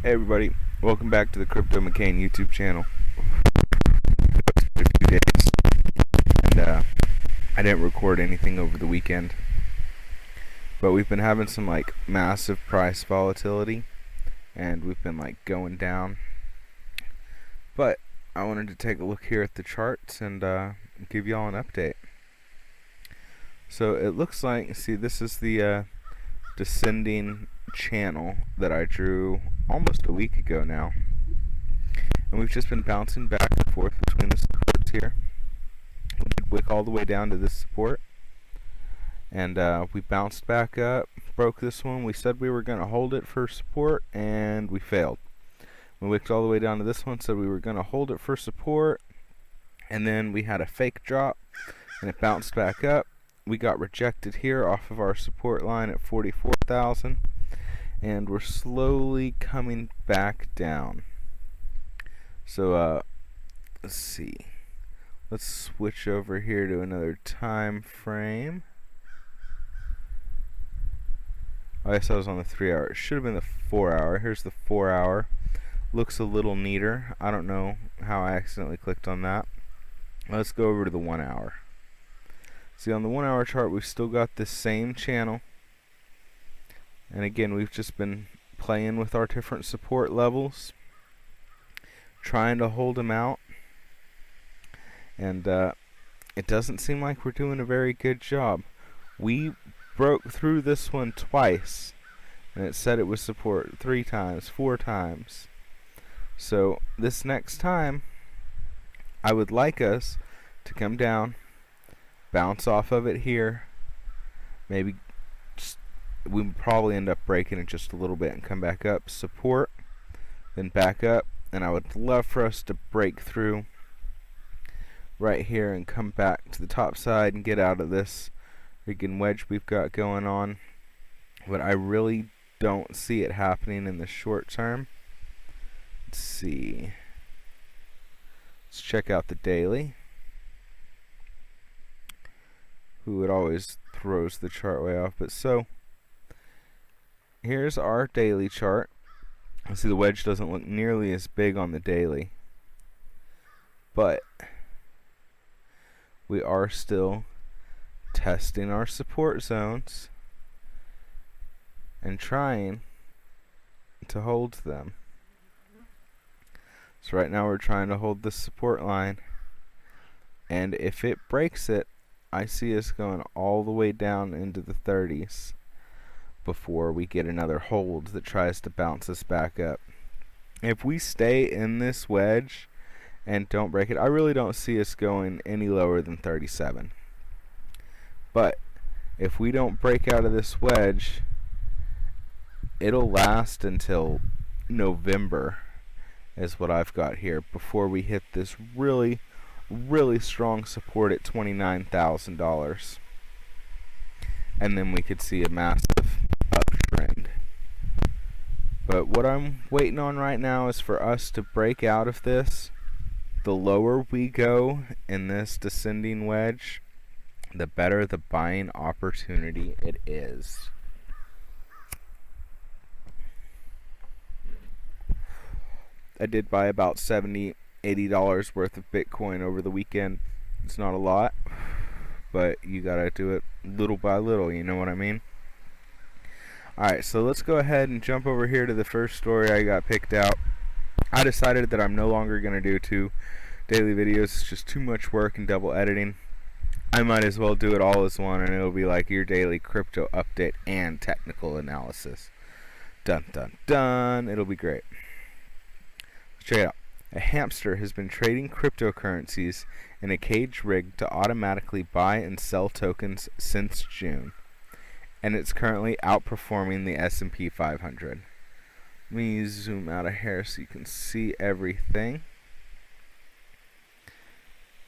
Hey everybody, welcome back to the KryptoMon YouTube channel. It's been a few days, and I didn't record anything over the weekend, but we've been having some massive price volatility, and we've been going down. But I wanted to take a look here at the charts and give y'all an update. So it looks like, see, this is the descending channel that I drew almost a week ago now, and we've just been bouncing back and forth between the supports here. We did wick all the way down to this support, and we bounced back up, broke this one. We said we were going to hold it for support, and we failed. We wicked all the way down to this one, said we were going to hold it for support, and then we had a fake drop, and it bounced back up. We got rejected here off of our support line at 44,000, and we're slowly coming back down. So let's see. Let's switch over here to another time frame. I guess I was on the 3 hour. It should have been the 4 hour. Here's the 4 hour. Looks a little neater. I don't know how I accidentally clicked on that. Let's go over to the 1 hour. See, on the 1 hour chart, we've still got this same channel. And again, we've just been playing with our different support levels, trying to hold them out. And it doesn't seem like we're doing a very good job. We broke through this one twice, and it said it was support 3 times, 4 times. So this next time, I would like us to come down, bounce off of it here, maybe we would probably end up breaking it just a little bit and come back up, support, then back up, and I would love for us to break through right here and come back to the top side and get out of this freaking wedge we've got going on. But I really don't see it happening in the short term. Let's see. Let's check out the daily. Who it always throws the chart way off. But so here's our daily chart. See, the wedge doesn't look nearly as big on the daily, but we are still testing our support zones and trying to hold them. So right now we're trying to hold this support line, and if it breaks it, I see us going all the way down into the 30s before we get another hold that tries to bounce us back up. If we stay in this wedge and don't break it, I really don't see us going any lower than 37. But if we don't break out of this wedge, it'll last until November is what I've got here, before we hit this really strong support at $29,000, and then we could see a massive uptrend. But what I'm waiting on right now is for us to break out of this. The lower we go in this descending wedge, the better the buying opportunity it is. I did buy about $70-80 worth of Bitcoin over the weekend. It's not a lot, but you gotta do it little by little, you know what I mean? Alright, so let's go ahead and jump over here to the first story I got picked out. I decided that I'm no longer gonna do 2 daily videos. It's just too much work and double editing. I might as well do it all as one, and it'll be like your daily crypto update and technical analysis. Dun dun dun. It'll be great. Check it out. A hamster has been trading cryptocurrencies in a cage rig to automatically buy and sell tokens since June, and it's currently outperforming the S&P 500. Let me zoom out of here so you can see everything.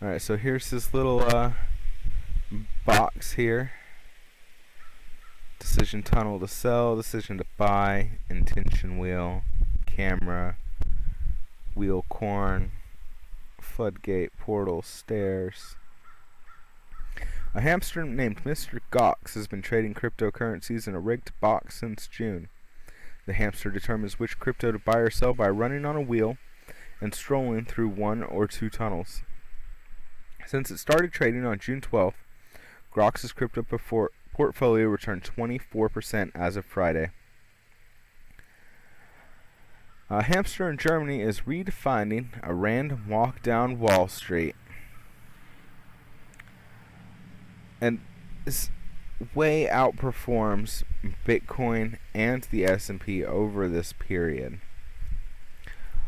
Alright, so here's this little box here. Decision tunnel to sell, decision to buy, intention wheel, camera, wheel corn, floodgate, portal, stairs. A hamster named Mr. Gox has been trading cryptocurrencies in a rigged box since June. The hamster determines which crypto to buy or sell by running on a wheel and strolling through one or two tunnels. Since it started trading on June 12th, Grox's crypto portfolio returned 24% as of Friday. A hamster in Germany is redefining a random walk down Wall Street. And this way outperforms Bitcoin and the S&P over this period.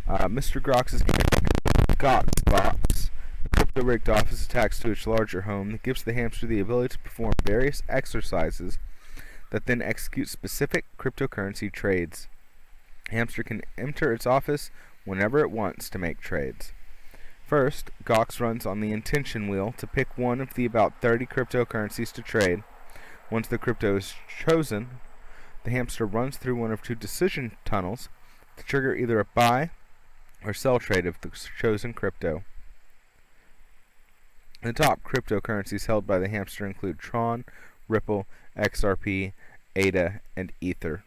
Mr. Grox's Gox box, a crypto-rigged office attached to its larger home that gives the hamster the ability to perform various exercises that then execute specific cryptocurrency trades. Hamster can enter its office whenever it wants to make trades. First, Gox runs on the intention wheel to pick one of the about 30 cryptocurrencies to trade. Once the crypto is chosen, the hamster runs through one of two decision tunnels to trigger either a buy or sell trade of the chosen crypto. The top cryptocurrencies held by the hamster include Tron, Ripple, XRP, ADA, and Ether.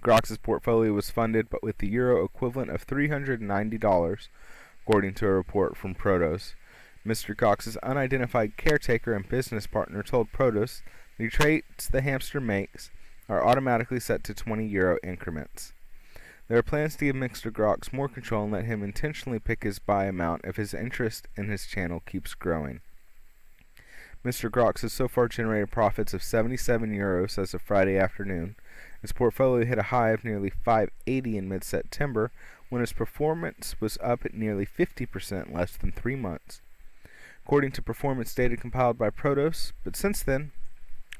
Grox's portfolio was funded but with the euro equivalent of $390, according to a report from Protos. Mr. Grox's unidentified caretaker and business partner told Protos that the trades the hamster makes are automatically set to 20 euro increments. There are plans to give Mr. Grox more control and let him intentionally pick his buy amount if his interest in his channel keeps growing. Mr. Grox has so far generated profits of 77 euros as of Friday afternoon. His portfolio hit a high of nearly 580 in mid-September, when his performance was up at nearly 50% in less than 3 months, according to performance data compiled by Protos. But since then,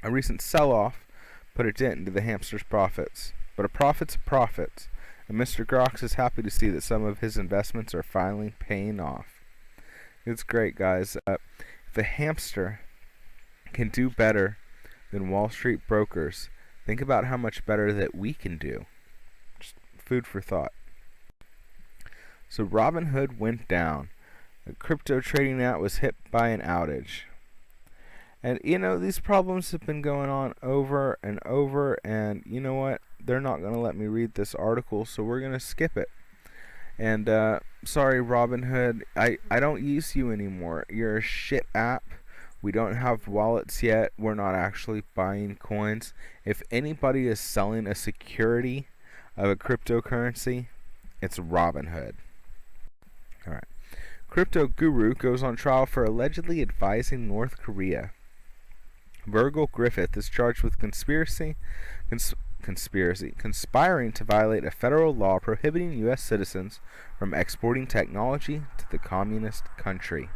a recent sell-off put a dent into the hamster's profits. But a profit's a profit, and Mr. Grox is happy to see that some of his investments are finally paying off. It's great, guys. If the hamster can do better than Wall Street brokers, think about how much better that we can do. Just food for thought. So Robinhood went down. A crypto trading app was hit by an outage. And these problems have been going on over and over, and you know what? They're not going to let me read this article, so we're going to skip it. And sorry, Robinhood, I don't use you anymore. You're a shit app. We don't have wallets yet. We're not actually buying coins. If anybody is selling a security of a cryptocurrency, it's Robinhood. Alright. Crypto guru goes on trial for allegedly advising North Korea. Virgil Griffith is charged with conspiring to violate a federal law prohibiting U.S. citizens from exporting technology to the communist country.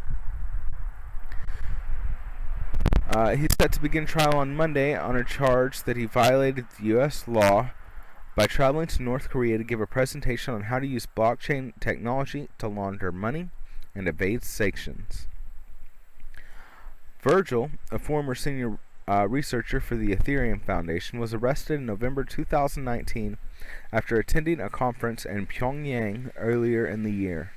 He's set to begin trial on Monday on a charge that he violated the U.S. law by traveling to North Korea to give a presentation on how to use blockchain technology to launder money and evade sanctions. Virgil, a former senior researcher for the Ethereum Foundation, was arrested in November 2019 after attending a conference in Pyongyang earlier in the year.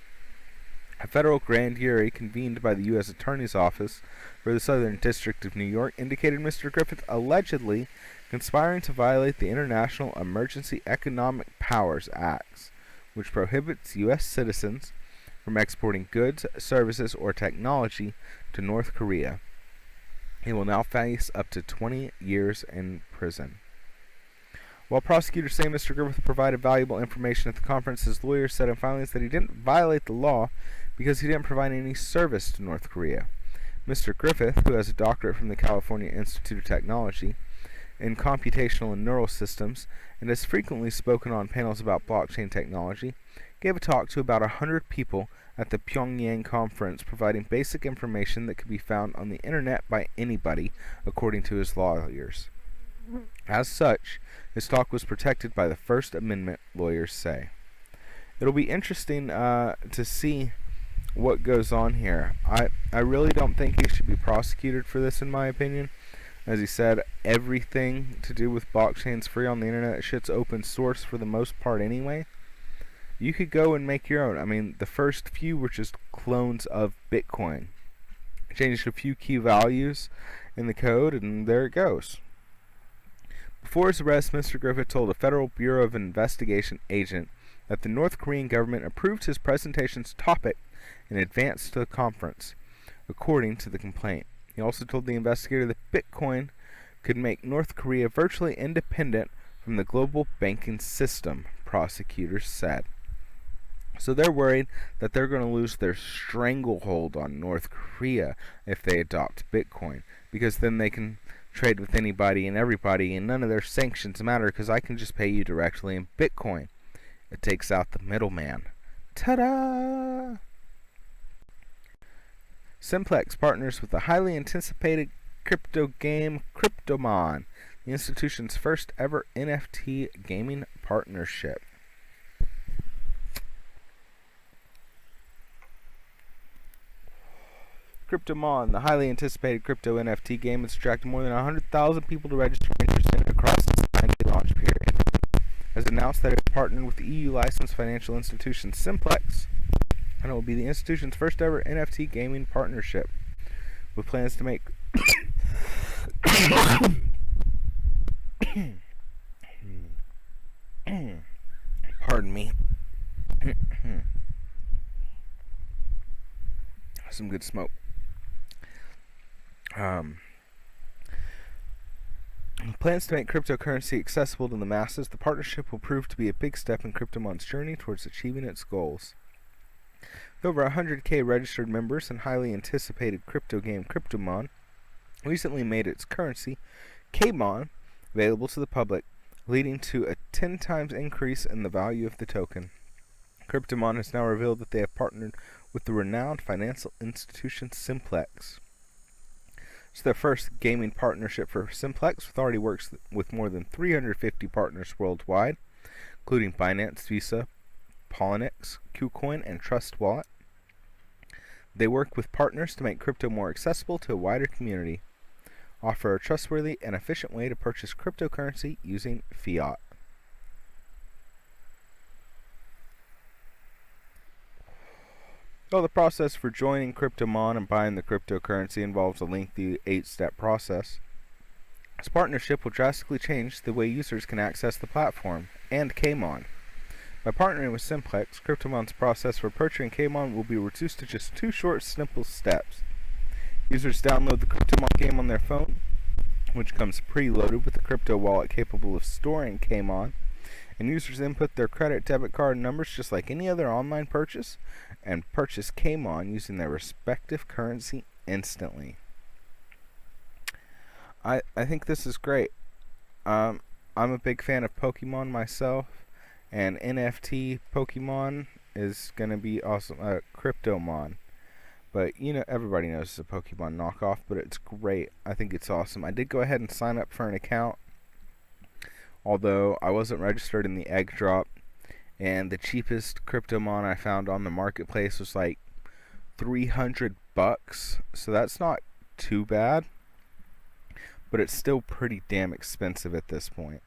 A federal grand jury convened by the U.S. Attorney's Office for the Southern District of New York indicated Mr. Griffith allegedly conspiring to violate the International Emergency Economic Powers Act, which prohibits U.S. citizens from exporting goods, services, or technology to North Korea. He will now face up to 20 years in prison. While prosecutors say Mr. Griffith provided valuable information at the conference, his lawyers said in filings that he didn't violate the law because he didn't provide any service to North Korea. Mr. Griffith, who has a doctorate from the California Institute of Technology in computational and neural systems and has frequently spoken on panels about blockchain technology, gave a talk to about 100 people at the Pyongyang conference, providing basic information that could be found on the internet by anybody, according to his lawyers. As such, his talk was protected by the First Amendment, lawyers say. It'll be interesting to see what goes on here. I really don't think he should be prosecuted for this, in my opinion. As he said, everything to do with blockchain's free on the internet. Shit's open source for the most part anyway. You could go and make your own. I mean, the first few were just clones of Bitcoin. Changed a few key values in the code, and there it goes. Before his arrest, Mr. Griffith told a Federal Bureau of Investigation agent that the North Korean government approved his presentation's topic in advance to the conference, according to the complaint. He also told the investigator that Bitcoin could make North Korea virtually independent from the global banking system, prosecutors said. So they're worried that they're going to lose their stranglehold on North Korea if they adopt Bitcoin, because then they can trade with anybody and everybody, and none of their sanctions matter because I can just pay you directly in Bitcoin. It takes out the middleman. Ta-da! Simplex partners with the highly anticipated crypto game KryptoMon, the institution's first ever NFT gaming partnership. KryptoMon, the highly anticipated crypto NFT game, has attracted more than 100,000 people to register interest in it across its 9-day launch period. Has announced that it partnered with the EU licensed financial institution Simplex, and it will be the institution's first ever NFT gaming partnership, with plans to make pardon me. Some good smoke. Plans to make cryptocurrency accessible to the masses. The partnership will prove to be a big step in KryptoMon's journey towards achieving its goals. With over 100,000 registered members and highly anticipated crypto game KryptoMon recently made its currency, KMon, available to the public, leading to a 10 times increase in the value of the token. KryptoMon has now revealed that they have partnered with the renowned financial institution Simplex. It's their first gaming partnership for Simplex, which already works with more than 350 partners worldwide, including Binance, Visa, Poloniex, KuCoin, and Trust Wallet. They work with partners to make crypto more accessible to a wider community, offer a trustworthy and efficient way to purchase cryptocurrency using fiat. Well, the process for joining KryptoMon and buying the cryptocurrency involves a lengthy 8-step process. This partnership will drastically change the way users can access the platform and KMon. By partnering with Simplex, KryptoMon's process for purchasing KMon will be reduced to just 2 short, simple steps. Users download the KryptoMon game on their phone, which comes preloaded with a crypto wallet capable of storing KMon, and users input their credit, debit card numbers just like any other online purchase, and purchase KMon using their respective currency instantly. I think this is great. I'm a big fan of Pokemon myself, and NFT Pokemon is going to be awesome. KryptoMon. But, everybody knows it's a Pokemon knockoff, but it's great. I think it's awesome. I did go ahead and sign up for an account, although I wasn't registered in the egg drop, and the cheapest KryptoMon I found on the marketplace was like $300, so that's not too bad, but it's still pretty damn expensive at this point.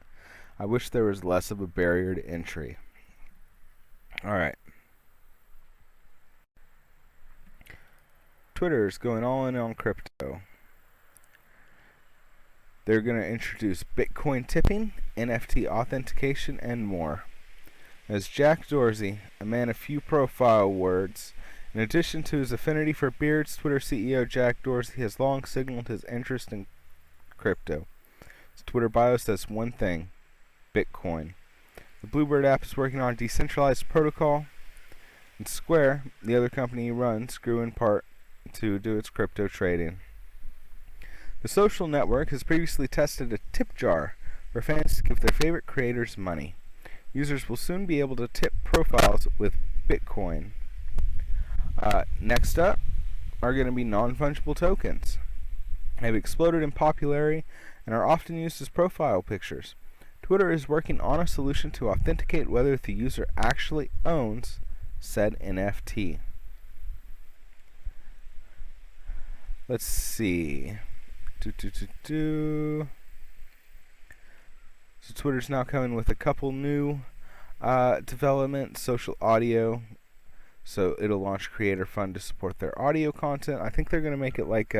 I wish there was less of a barrier to entry. Alright. Twitter is going all in on crypto. They're going to introduce Bitcoin tipping, NFT authentication, and more. As Jack Dorsey, a man of few profile words, in addition to his affinity for beards, Twitter CEO Jack Dorsey has long signaled his interest in crypto. His Twitter bio says one thing: Bitcoin. The Bluebird app is working on a decentralized protocol, and Square, the other company he runs, grew in part to do its crypto trading. The social network has previously tested a tip jar for fans to give their favorite creators money. Users will soon be able to tip profiles with Bitcoin. Next up are going to be non-fungible tokens. They have exploded in popularity and are often used as profile pictures. Twitter is working on a solution to authenticate whether the user actually owns said NFT. Let's see. So Twitter's now coming with a couple new developments. Social audio. So it'll launch Creator Fund to support their audio content. I think they're going to make it like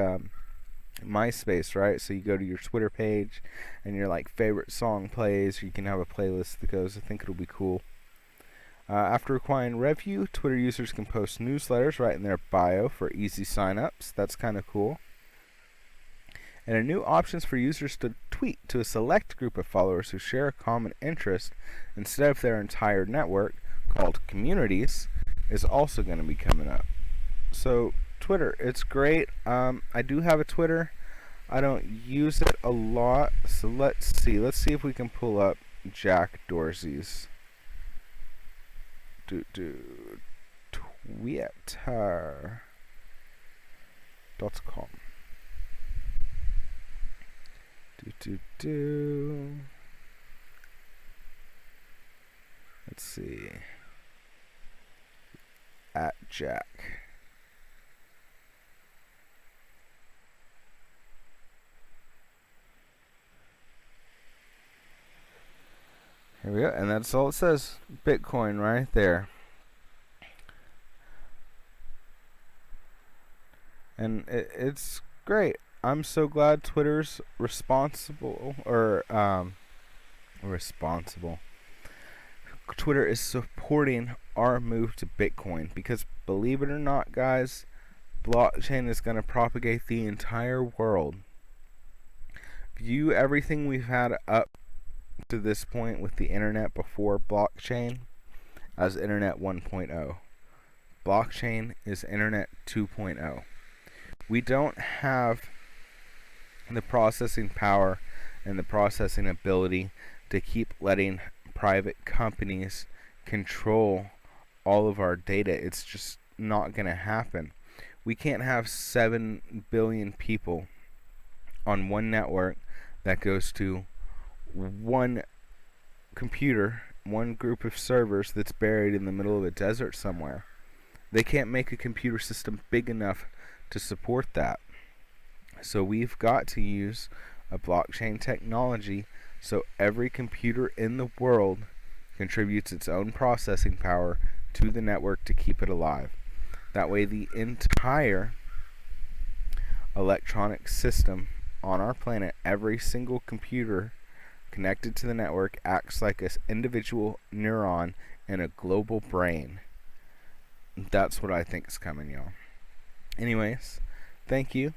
MySpace, right? So you go to your Twitter page and your like favorite song plays. You can have a playlist that goes. I think it'll be cool. After requiring review, Twitter users can post newsletters right in their bio for easy signups. That's kind of cool. And a new options for users to tweet to a select group of followers who share a common interest instead of their entire network, called communities, is also going to be coming up. So Twitter, it's great. I do have a Twitter. I don't use it a lot. So let's see. Let's see if we can pull up Jack Dorsey's Twitter.com. Let's see. At Jack. Here we go, and that's all it says. Bitcoin right there. And it's great. I'm so glad Twitter's responsible. Twitter is supporting our move to Bitcoin because, believe it or not, guys, blockchain is going to propagate the entire world. View everything we've had up to this point with the internet before blockchain as internet 1.0. Blockchain is internet 2.0. We don't have the processing power and the processing ability to keep letting private companies control all of our data. It's just not going to happen. We can't have 7 billion people on one network that goes to one computer, one group of servers that's buried in the middle of a desert somewhere. They can't make a computer system big enough to support that. So we've got to use a blockchain technology so every computer in the world contributes its own processing power to the network to keep it alive. That way the entire electronic system on our planet, every single computer connected to the network, acts like an individual neuron in a global brain. That's what I think is coming, y'all. Anyways, thank you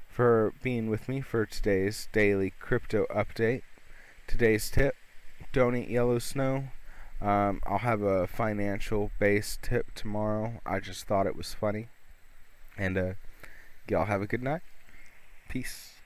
for being with me for today's daily crypto update. Today's tip: don't eat yellow snow. I'll have a financial based tip tomorrow. I just thought it was funny. And y'all have a good night. Peace.